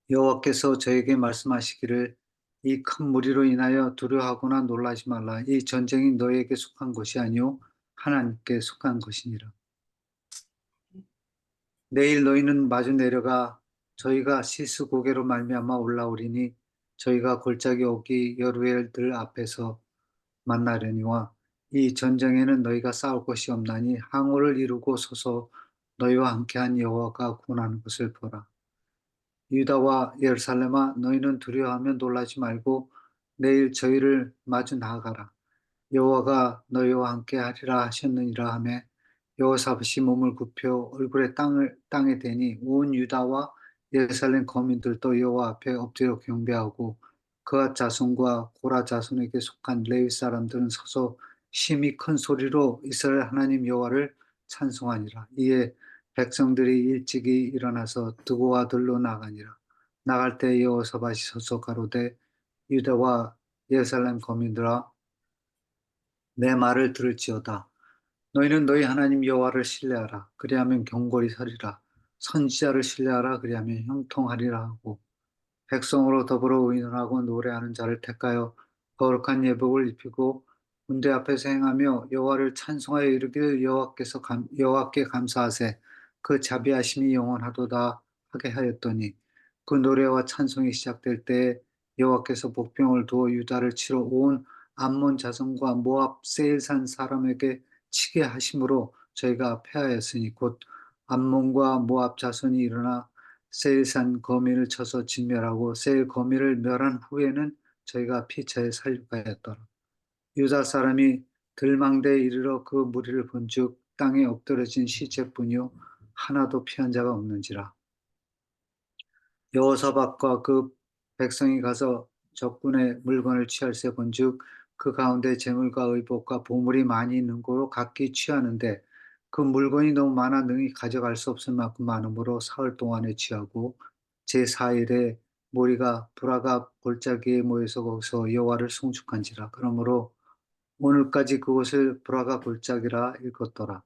여호와께서 저에게 말씀하시기를 이 큰 무리로 인하여 두려워하거나 놀라지 말라. 이 전쟁이 너에게 속한 것이 아니요 하나님께 속한 것이니라. 내일 너희는 마주 내려가 저희가 시스 고개로 말미암아 올라오리니 저희가 골짜기 오기 여루엘들 앞에서 만나려니와 이 전쟁에는 너희가 싸울 것이 없나니 항우를 이루고 서서 너희와 함께한 여호와가 구원하는 것을 보라. 유다와 예루살렘아 너희는 두려워하며 놀라지 말고 내일 저희를 마주 나아가라. 여호와가 너희와 함께 하리라 하셨느니라 하매 여호사밧이 몸을 굽혀 얼굴에 땅에 대니 온 유다와 예루살렘 거민들도 여호와 앞에 엎드려 경배하고 그앗 자손과 고라 자손에게 속한 레위 사람들은 서서 심히 큰 소리로 이스라엘 하나님 여호와를 찬송하니라. 이에 백성들이 일찍이 일어나서 드고와 들로 나가니라. 나갈 때 여호사밧이 서서 가로되 유다와 예루살렘 거민들아 내 말을 들을지어다. 너희는 너희 하나님 여호와를 신뢰하라. 그리하면 경골이 서리라. 선지자를 신뢰하라. 그리하면 형통하리라 하고 백성으로 더불어 의논하고 노래하는 자를 택하여 거룩한 예복을 입히고 군대 앞에서 행하며 여호와를 찬송하여 이르기를 여호와께 감사하세. 그 자비하심이 영원하도다 하게 하였더니 그 노래와 찬송이 시작될 때에 여호와께서 복병을 두어 유다를 치러 온 암몬 자손과 모압 세일산 사람에게 치게 하심으로 저희가 패하였으니 곧 암몬과 모압 자손이 일어나 세일산 거민을 쳐서 진멸하고 세일 거민을 멸한 후에는 저희가 피차에 살육하였더라. 유다 사람이 들망대에 이르러 그 무리를 본즉 땅에 엎드러진 시체뿐이요 하나도 피한 자가 없는지라. 여호사밧과 그 백성이 가서 적군의 물건을 취할세 본즉 그 가운데 재물과 의복과 보물이 많이 있는 고로 각기 취하는데 그 물건이 너무 많아 능히 가져갈 수 없을 만큼 많으므로 사흘 동안에 취하고 제4일에 무리가 브라가 골짜기에 모여서 거기서 여호와를 송축한지라. 그러므로 오늘까지 그곳을 브라가 골짜기라 일컫더라.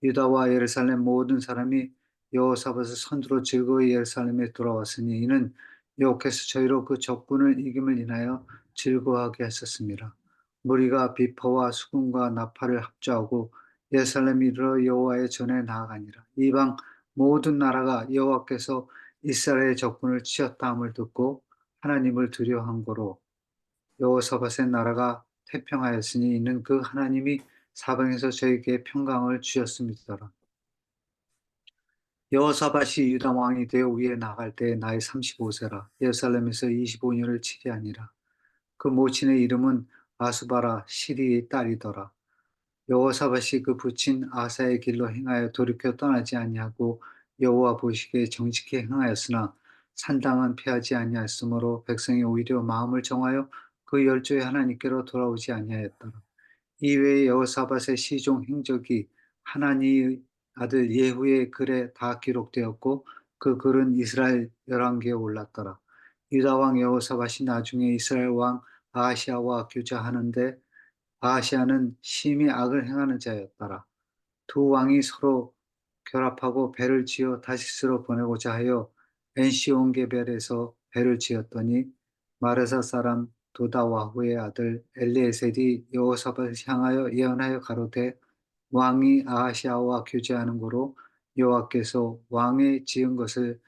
유다와 예루살렘 모든 사람이 여호사밧을 선두로 즐거이 예루살렘에 돌아왔으니 이는 여호와께서 저희로 그 적군을 이김을 인하여 즐거워하게 하셨습니다. 무리가 비퍼와 수금과 나팔을 합주하고 예루살렘에 이르러 여호와의 전에 나아가니라. 이방 모든 나라가 여호와께서 이스라엘의 적군을 치었다 함을 듣고 하나님을 두려워한 고로 여호사밧의 나라가 태평하였으니 이는 그 하나님이 사방에서 저에게 평강을 주셨음이더라. 여호사밧이 유다 왕이 되어 위에 나갈 때 나이 35세라. 예루살렘에서 25년을 치게 아니라. 그 모친의 이름은 아수바라 시리의 딸이더라. 여호사밧이 그 부친 아사의 길로 행하여 돌이켜 떠나지 아니하고 여호와 보시기에 정직히 행하였으나 산당은 피하지 아니하였으므로 백성이 오히려 마음을 정하여 그 열조의 하나님께로 돌아오지 아니하였더라. 이외에 여호사밧의 시종 행적이 하나니의 아들 예후의 글에 다 기록되었고 그 글은 이스라엘 열왕기에 올랐더라. 유다 왕 여호사밧이 나중에 이스라엘 왕 아하시아와 교제하는데 아하시아는 심히 악을 행하는 자였더라. 두 왕이 서로 결합하고 배를 지어 다시스로 보내고자 하여 엔시온게벨에서 배를 지었더니 마르사 사람 도다와후의 아들 엘리에셀이 여호사밧을 향하여 예언하여 가로되 왕이 아하시아와 교제하는 고로 여호와께서 왕의 지은 것을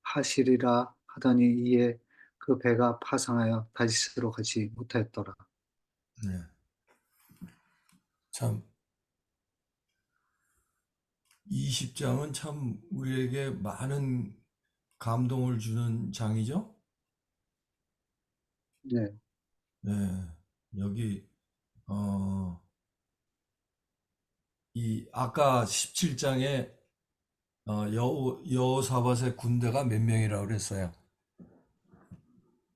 하시리라 하더니 이에 그 배가 파상하여 다시스로 가지 못하였더라. 네. 참 20장은 참 우리에게 많은 감동을 주는 장이죠. 네, 네, 여기 이 아까 17장에 여호사밧의 군대가 몇 명이라고 그랬어요?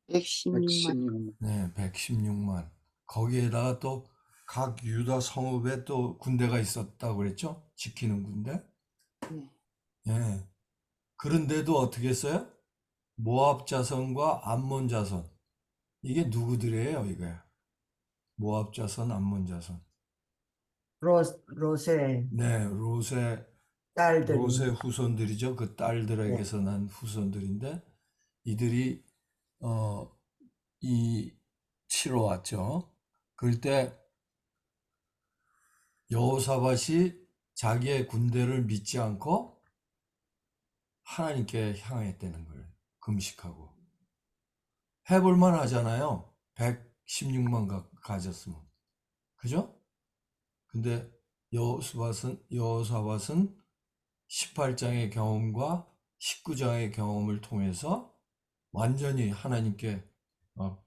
116만. 116만. 네, 116만. 거기에다가 또 각 유다 성읍에 또 군대가 있었다고 그랬죠? 지키는 군대. 네. 예. 그런데도 어떻게 했어요? 모압 자손과 암몬 자손. 이게 누구들이에요, 이게? 모압 자손, 암몬 자손. 롯의 네, 롯의 딸들이. 후손들이죠. 그 네. 딸들에게서 난 후손들인데 이들이 어, 이 치러 왔죠. 그럴 때 여호사밧이 자기의 군대를 믿지 않고 하나님께 향했다는 거예요. 금식하고. 해볼만 하잖아요. 116만 가졌으면. 그죠? 근데 여호사밧은 18장의 경험과 19장의 경험을 통해서 완전히 하나님께 어,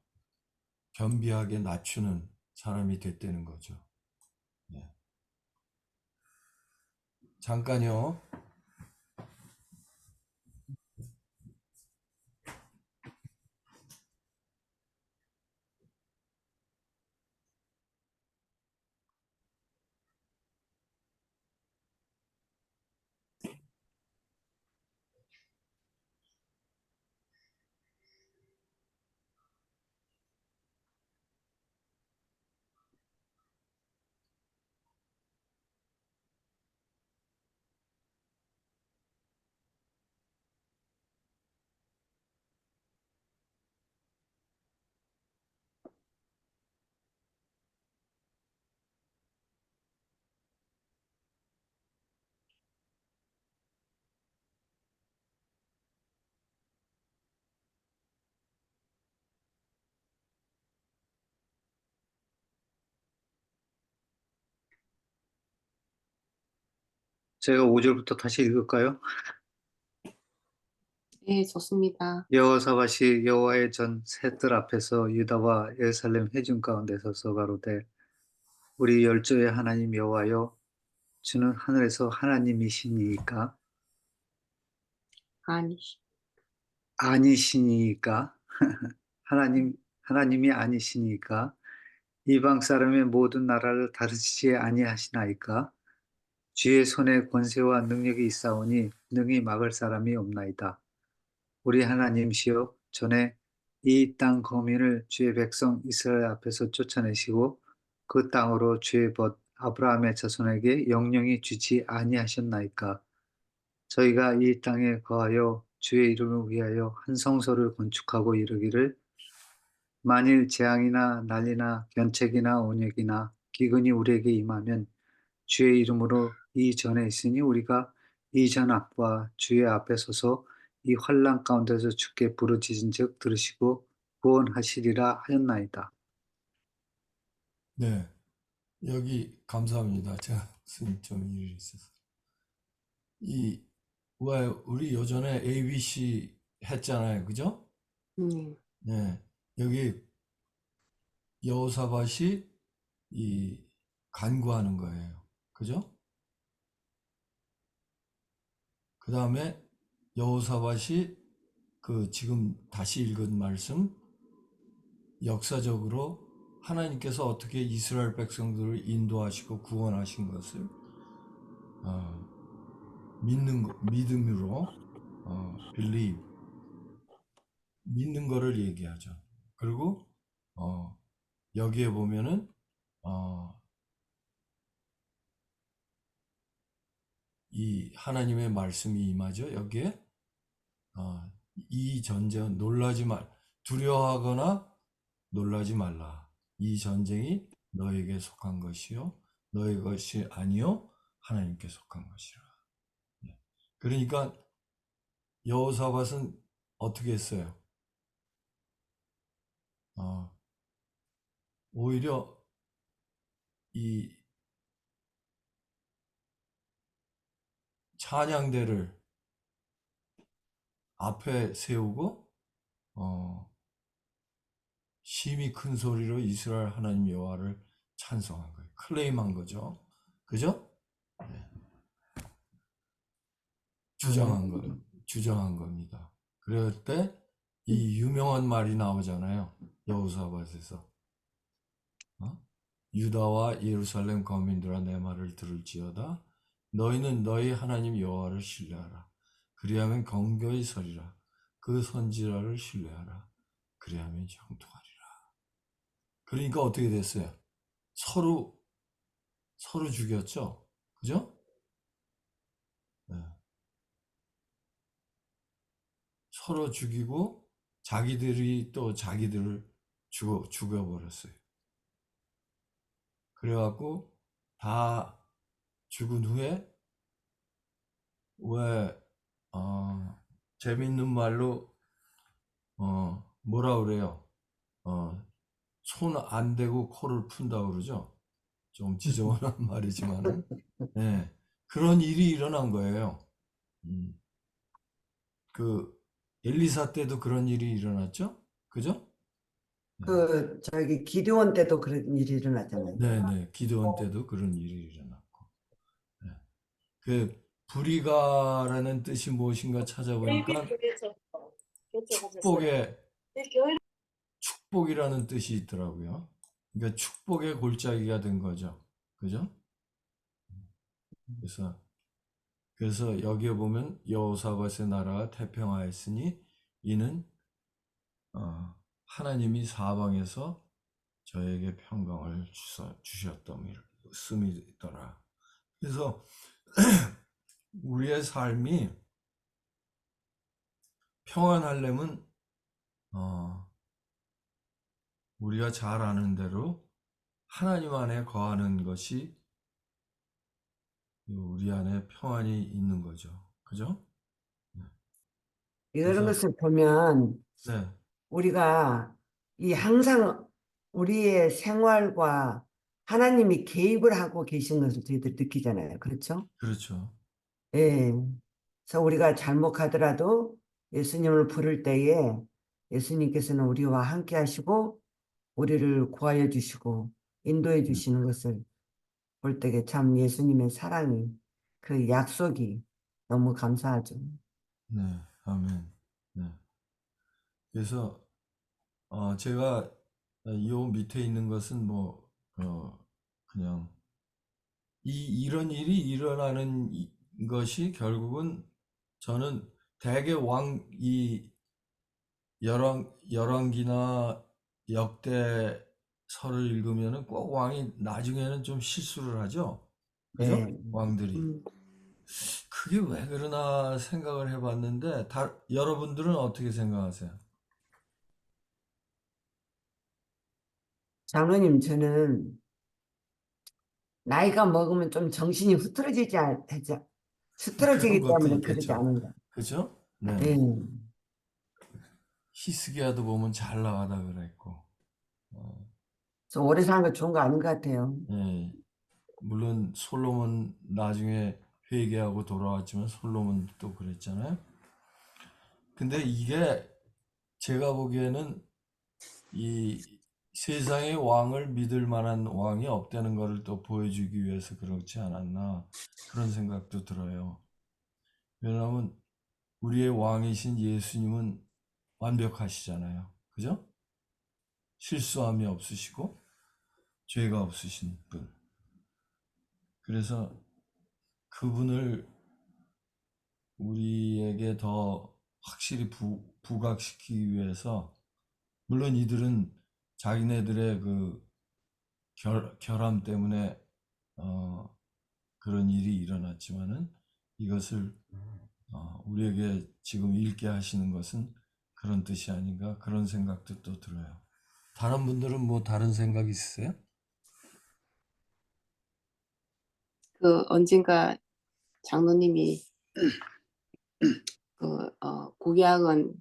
겸비하게 낮추는 사람이 됐다는 거죠. 네. 잠깐요. 제가 5절부터 다시 읽을까요? 네, 좋습니다. 여호사밧이 여호와의 전 셋들 앞에서 유다와 예루살렘 회중 가운데 서서 가로되 우리 열조의 하나님 여호와여 주는 하늘에서 하나님이시니이까 아니, 아니시니이까 하나님이 아니시니까 이방 사람의 모든 나라를 다스리지 아니하시나이까 주의 손에 권세와 능력이 있사오니 능히 막을 사람이 없나이다. 우리 하나님시여 전에 이 땅 거민을 주의 백성 이스라엘 앞에서 쫓아내시고 그 땅으로 주의 벗 아브라함의 자손에게 영영히 주지 아니하셨나이까 저희가 이 땅에 거하여 주의 이름을 위하여 한 성소를 건축하고 이르기를 만일 재앙이나 난리나 견책이나 온역이나 기근이 우리에게 임하면 주의 이름으로 이 전에 있으니 우리가 이 전 앞과 주의 앞에 서서 이 환난 가운데서 주께 부르짖은즉 들으시고 구원하시리라 하였나이다. 네. 여기 감사합니다. 제가 무슨 좀 일이 있어서. 왜 우리 요전에 ABC 했잖아요. 그죠? 네. 네. 여기 여호사밧이 이 간구하는 거예요. 그죠? 그 다음에 여호사밧이 그 지금 다시 읽은 말씀 역사적으로 하나님께서 어떻게 이스라엘 백성들을 인도하시고 구원하신 것을 믿음으로 believe 믿는 거를 얘기하죠. 그리고 여기에 보면은 이 하나님의 말씀이 임하죠. 여기에 이 전쟁은 두려워하거나 놀라지 말라. 이 전쟁이 너에게 속한 것이요 너의 것이 아니요 하나님께 속한 것이라. 그러니까 여호사밧은 어떻게 했어요? 오히려 이 찬양대를 앞에 세우고 심히 큰 소리로 이스라엘 하나님 여호와를 찬송한 거예요. 클레임한 거죠. 그죠? 네. 주장한 겁니다. 그럴 때 이 유명한 말이 나오잖아요. 여호사밧에서 유다와 예루살렘 거민들아 내 말을 들을지어다. 너희는 너희 하나님 여호와를 신뢰하라. 그리하면 경고히 서리라. 그 선지자를 신뢰하라. 그리하면 형통하리라. 그러니까 어떻게 됐어요? 서로 죽였죠. 그죠? 네. 서로 죽이고 자기들이 또 자기들을 죽여버렸어요. 그래갖고 다 죽은 후에 왜 재밌는 말로 뭐라 그래요? 손 안 대고 코를 푼다 그러죠. 좀 지저분한 말이지만은 네, 그런 일이 일어난 거예요. 그 엘리사 때도 그런 일이 일어났죠? 그죠? 저기 기드온 때도 그런 일이 일어났잖아요. 네네. 기드온 때도 그런 일이 일어났고. 네. 그 불의가라는 뜻이 무엇인가 찾아보니까 축복이라는 뜻이 있더라고요. 그러니까 축복의 골짜기가 된 거죠. 그죠? 그래서 여기에 보면 여호사밧의 나라가 태평하였으니 이는 하나님이 사방에서 저에게 평강을 주셨음이더라. 그래서 우리의 삶이 평안하려면 우리가 잘 아는 대로 하나님 안에 거하는 것이 우리 안에 평안이 있는 거죠. 그죠? 이런 그래서 것을 보면 네, 우리가 항상 우리의 생활과 하나님이 개입을 하고 계신 것을 저희들 느끼잖아요. 그렇죠? 그렇죠. 예. 그래서 우리가 잘못 가더라도 예수님을 부를 때에 예수님께서는 우리와 함께 하시고 우리를 구하여 주시고 인도해 주시는 것을 볼 때에 참 예수님의 사랑이 그 약속이 너무 감사하죠. 네, 아멘. 네. 그래서 제가 요 밑에 있는 것은 그냥 이런 일이 일어나는 것이 결국은 저는 대개 열왕기나 역대서를 읽으면은 꼭 왕이 나중에는 좀 실수를 하죠. 그죠? 네. 왕들이. 그게 왜 그러나 생각을 해봤는데 여러분들은 어떻게 생각하세요? 장로님, 저는 나이가 먹으면 좀 정신이 그런 흐트러지기 것도 때문에 그러지 있겠죠. 않은가. 그죠? 네. 예. 히스기야도 보면 잘 나가다 그랬고. 그래서 오래 사는 거 좋은 거 아닌 것 같아요. 예. 물론 솔로몬 나중에 회개하고 돌아왔지만 솔로몬도 그랬잖아요. 근데 이게 제가 보기에는 이 세상의 왕을 믿을 만한 왕이 없다는 것을 또 보여주기 위해서 그렇지 않았나 그런 생각도 들어요. 왜냐하면 우리의 왕이신 예수님은 완벽하시잖아요. 그죠? 실수함이 없으시고 죄가 없으신 분. 그래서 그분을 우리에게 더 확실히 부각시키기 위해서 물론 이들은 자기네들의 그 결함 때문에 그런 일이 일어났지만은 이것을 우리에게 지금 읽게 하시는 것은 그런 뜻이 아닌가 그런 생각도 또 들어요. 다른 분들은 뭐 다른 생각 있으세요? 언젠가 장로님이 구약은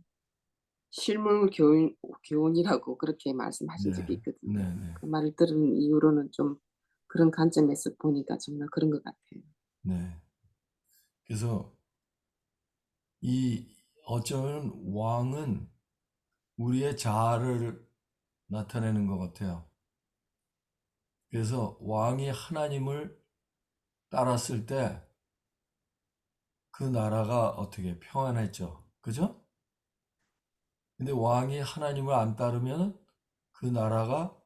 실물 교훈이라고 그렇게 말씀하신 적이 있거든요. 네. 그 말을 들은 이후로는 좀 그런 관점에서 보니까 정말 그런 것 같아요. 네. 그래서 어쩌면 왕은 우리의 자아를 나타내는 것 같아요. 그래서 왕이 하나님을 따랐을 때 그 나라가 어떻게 평안했죠. 그죠? 근데 왕이 하나님을 안 따르면 그 나라가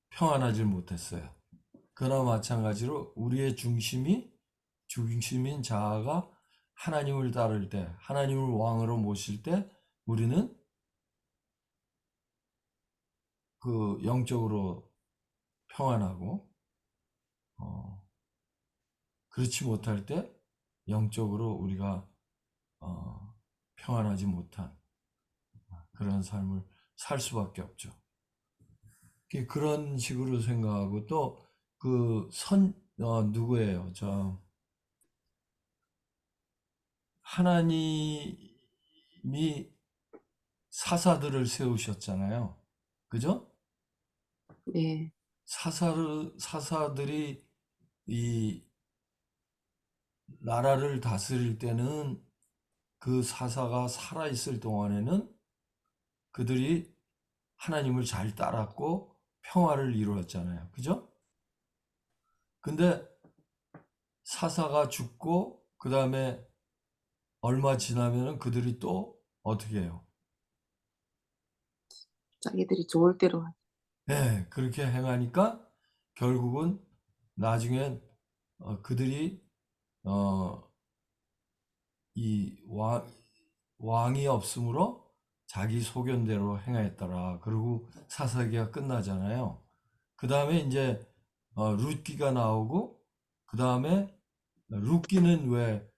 평안하지 못했어요. 그러나 마찬가지로 우리의 중심인 자아가 하나님을 따를 때, 하나님을 왕으로 모실 때 우리는 그 영적으로 평안하고, 그렇지 못할 때 영적으로 우리가 평안하지 못한 그런 삶을 살 수밖에 없죠. 그런 식으로 생각하고 또 누구예요? 하나님이 사사들을 세우셨잖아요. 그죠? 네, 사사들이 이 나라를 다스릴 때는 그 사사가 살아있을 동안에는 그들이 하나님을 잘 따랐고 평화를 이루었잖아요. 그죠? 근데 사사가 죽고 그 다음에 얼마 지나면은 그들이 또 어떻게 해요? 자기들이 좋을 대로 네, 그렇게 행하니까 결국은 나중엔 그들이 이 왕이 없으므로 자기 소견대로 행하였더라. 그리고 사사기가 끝나잖아요. 그 다음에 이제 룻기가 나오고 그 다음에 룻기는 왜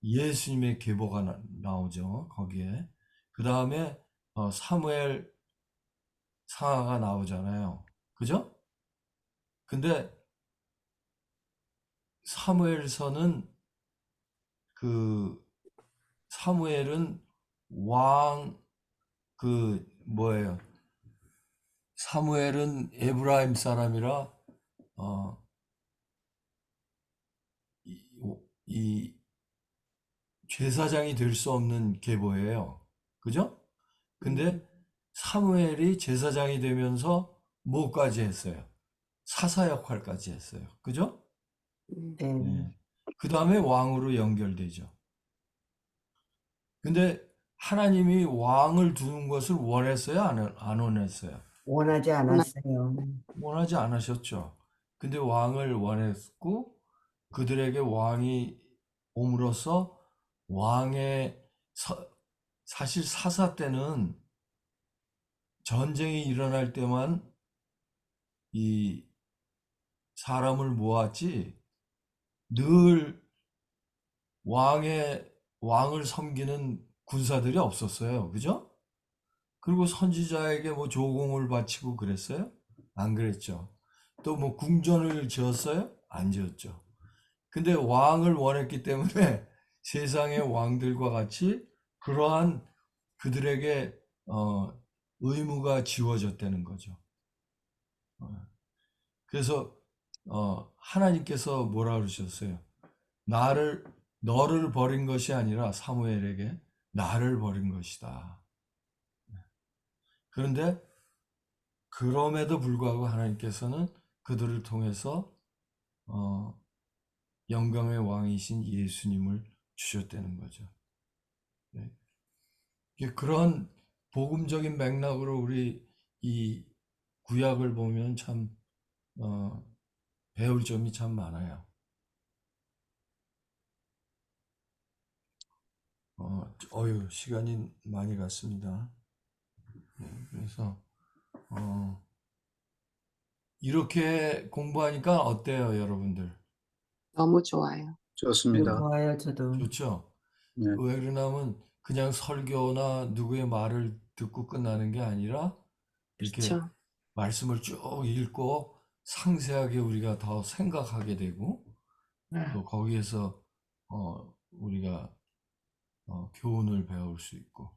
예수님의 계보가 나오죠. 거기에. 그 다음에 사무엘 상하가 나오잖아요. 그죠? 근데 사무엘서는 사무엘은 뭐예요? 사무엘은 에브라임 사람이라 어, 이 제사장이 될 수 없는 계보예요. 그죠? 근데 사무엘이 제사장이 되면서 뭐까지 했어요? 사사 역할까지 했어요. 그죠? 네. 네. 그 다음에 왕으로 연결되죠. 근데 하나님이 왕을 두는 것을 원했어요? 안 원했어요? 원하지 않았어요. 원하지 않으셨죠. 근데 왕을 원했고 그들에게 왕이 옴으로써 사실 사사 때는 전쟁이 일어날 때만 이 사람을 모았지 늘 왕을 섬기는 군사들이 없었어요. 그죠? 그리고 선지자에게 뭐 조공을 바치고 그랬어요? 안 그랬죠. 또 뭐 궁전을 지었어요? 안 지었죠. 근데 왕을 원했기 때문에 세상의 왕들과 같이 그러한 그들에게 의무가 지워졌다는 거죠. 그래서 하나님께서 뭐라 그러셨어요? 너를 버린 것이 아니라 사무엘에게 나를 버린 것이다. 그런데 그럼에도 불구하고 하나님께서는 그들을 통해서 영광의 왕이신 예수님을 주셨다는 거죠. 네. 그런 복음적인 맥락으로 우리 이 구약을 보면 참 배울 점이 참 많아요. 시간이 많이 갔습니다. 네, 그래서 이렇게 공부하니까 어때요, 여러분들? 너무 좋아요. 좋습니다. 좋아요, 저도. 좋죠? 네. 왜 그러냐면 그냥 설교나 누구의 말을 듣고 끝나는 게 아니라 이렇게 그렇죠. 말씀을 쭉 읽고 상세하게 우리가 더 생각하게 되고 또 거기에서 우리가 교훈을 배울 수 있고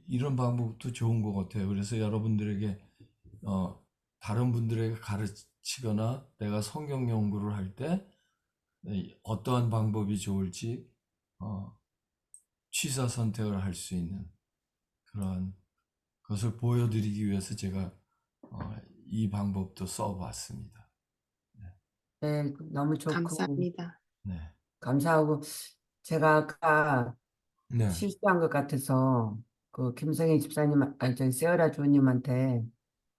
이런 방법도 좋은 것 같아요. 그래서 여러분들에게 다른 분들에게 가르치거나 내가 성경 연구를 할 때 어떠한 방법이 좋을지 취사 선택을 할 수 있는 그런 것을 보여드리기 위해서 제가 이 방법도 써봤습니다. 네, 너무 좋고 감사합니다. 네, 감사하고 제가 아까 네, 실수한 것 같아서 그 김성희 집사님, 아니 저기 세어라 주님한테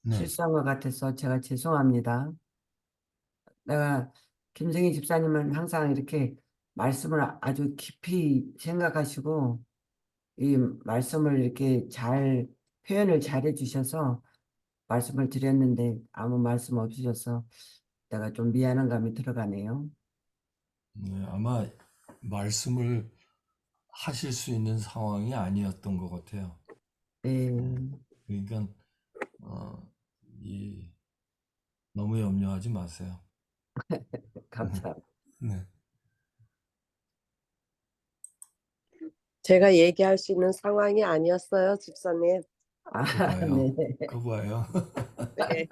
네, 실수한 것 같아서 제가 죄송합니다. 내가 김성희 집사님은 항상 이렇게 말씀을 아주 깊이 생각하시고 이 말씀을 이렇게 잘 표현을 잘 해주셔서 말씀을 드렸는데 아무 말씀 없으셔서 내가 좀 미안한 감이 들어가네요. 네. 아마 말씀을 하실 수 있는 상황이 아니었던 것 같아요. 네, 그러니까 이 너무 염려하지 마세요. 감사합니다. 네, 제가 얘기할 수 있는 상황이 아니었어요, 집사님. 아, 그 봐요. 네. 그 봐요. 네.